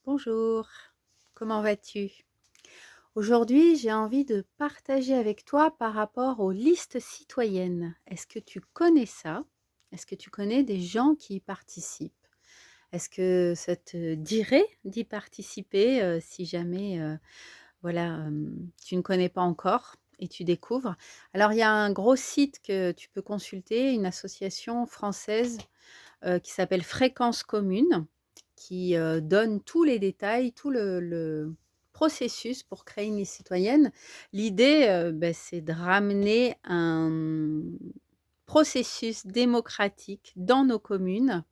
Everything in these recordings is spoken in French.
Bonjour, comment vas-tu? Aujourd'hui, j'ai envie de partager avec toi par rapport aux listes citoyennes. Est-ce que tu connais ça? Est-ce que tu connais des gens qui y participent? Est-ce que ça te dirait d'y participer, si jamais, tu ne connais pas encore et tu découvres? Alors, il y a un gros site que tu peux consulter, une association française qui s'appelle Fréquence Commune, qui, donne tous les détails, tout le processus pour créer une liste citoyenne. L'idée, c'est de ramener un, processus démocratique dans nos communes,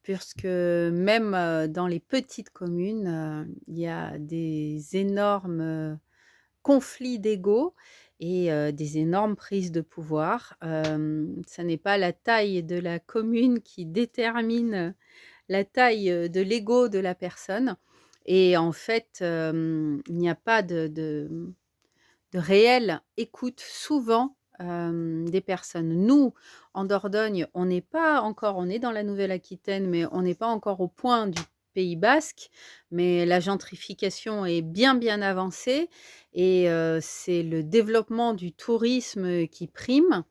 puisque même, dans les petites communes, il y a des énormes, conflits d'ego et des énormes prises de pouvoir. Ça n'est pas la taille de la commune qui détermine la taille, de l'ego de la personne et en fait, il n'y a pas de réelle écoute souvent, des personnes. Nous, en Dordogne, on est dans la Nouvelle-Aquitaine, mais on n'est pas encore au point du Pays basque, mais la gentrification est bien, bien avancée et c'est le développement du tourisme qui prime.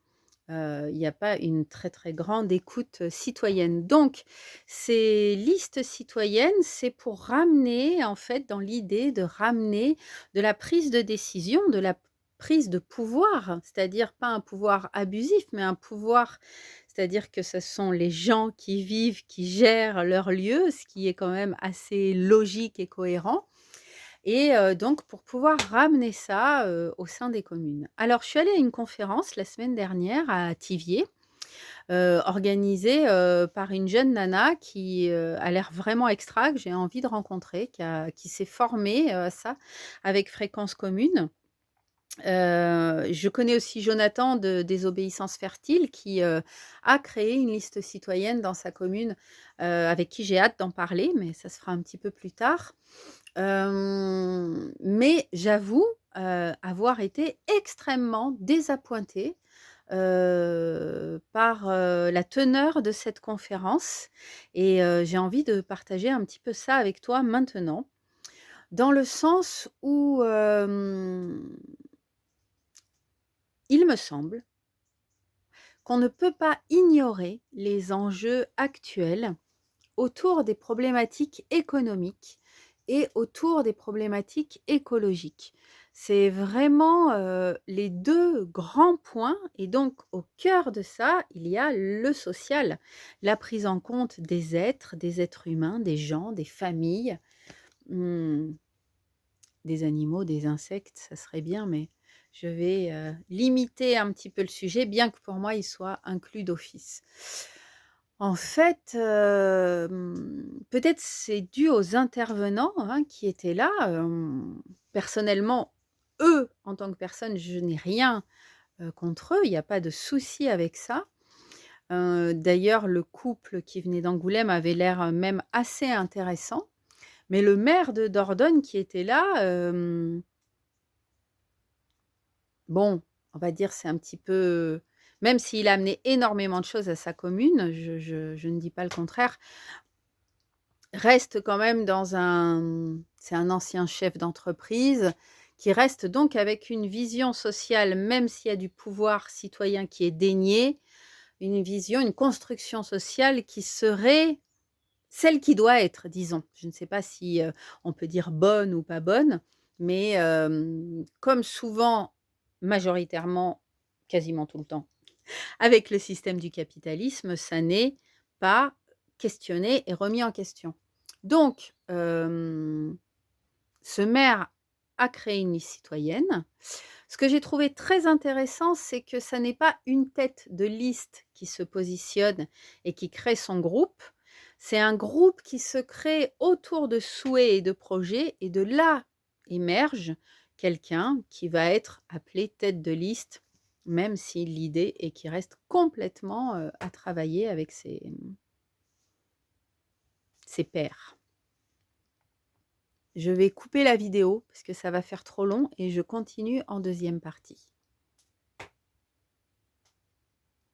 Il y a pas une très, très grande écoute, citoyenne. Donc ces listes citoyennes, c'est pour ramener, en fait, dans l'idée de ramener de la prise de décision, de la prise de pouvoir, c'est-à-dire pas un pouvoir abusif, mais un pouvoir c'est-à-dire que ce sont les gens qui vivent, qui gèrent leur lieu, ce qui est quand même assez logique et cohérent et donc pour pouvoir ramener ça, au sein des communes. Alors je suis allée à une conférence la semaine dernière à Thiviers, organisée, par une jeune nana qui, a l'air vraiment extra, que j'ai envie de rencontrer, qui s'est formée, à ça avec Fréquence Commune. Je connais aussi Jonathan de Désobéissance Fertile qui, a créé une liste citoyenne dans sa commune, avec qui j'ai hâte d'en parler, mais ça se fera un petit peu plus tard. Mais j'avoue, avoir été extrêmement désappointée, par, la teneur de cette conférence et j'ai envie de partager un petit peu ça avec toi maintenant. Dans le sens où, il me semble qu'on ne peut pas ignorer les enjeux actuels autour des problématiques économiques et autour des problématiques écologiques. C'est vraiment, les 2 grands points et donc au cœur de ça, il y a le social. La prise en compte des êtres humains, des gens, des familles, mmh, des animaux, des insectes, ça serait bien, mais je vais, limiter un petit peu le sujet, bien que pour moi il soit inclus d'office. En fait, peut-être c'est dû aux intervenants, hein, qui étaient là, personnellement, eux, en tant que personne, je n'ai rien, contre eux, il y a pas de souci avec ça. D'ailleurs, le couple qui venait d'Angoulême avait l'air, même assez intéressant. Mais le maire de Dordogne qui était là, bon, on va dire c'est un petit peu même s'il a amené énormément de choses à sa commune, je ne dis pas le contraire, reste quand même dans c'est un ancien chef d'entreprise qui reste donc avec une vision sociale, même s'il y a du pouvoir citoyen qui est dénié, une vision, une construction sociale qui serait celle qui doit être, disons. Je ne sais pas si, on peut dire bonne ou pas bonne, mais comme souvent, majoritairement, quasiment tout le temps, avec le système du capitalisme, ça n'est pas questionné et remis en question. Donc, ce maire a créé une liste citoyenne. Ce que j'ai trouvé très intéressant, c'est que ça n'est pas une tête de liste qui se positionne et qui crée son groupe. C'est un groupe qui se crée autour de souhaits et de projets et de là émerge quelqu'un qui va être appelé tête de liste, même si l'idée est qu'il reste complètement, à travailler avec ses pairs. Je vais couper la vidéo parce que ça va faire trop long et je continue en deuxième partie.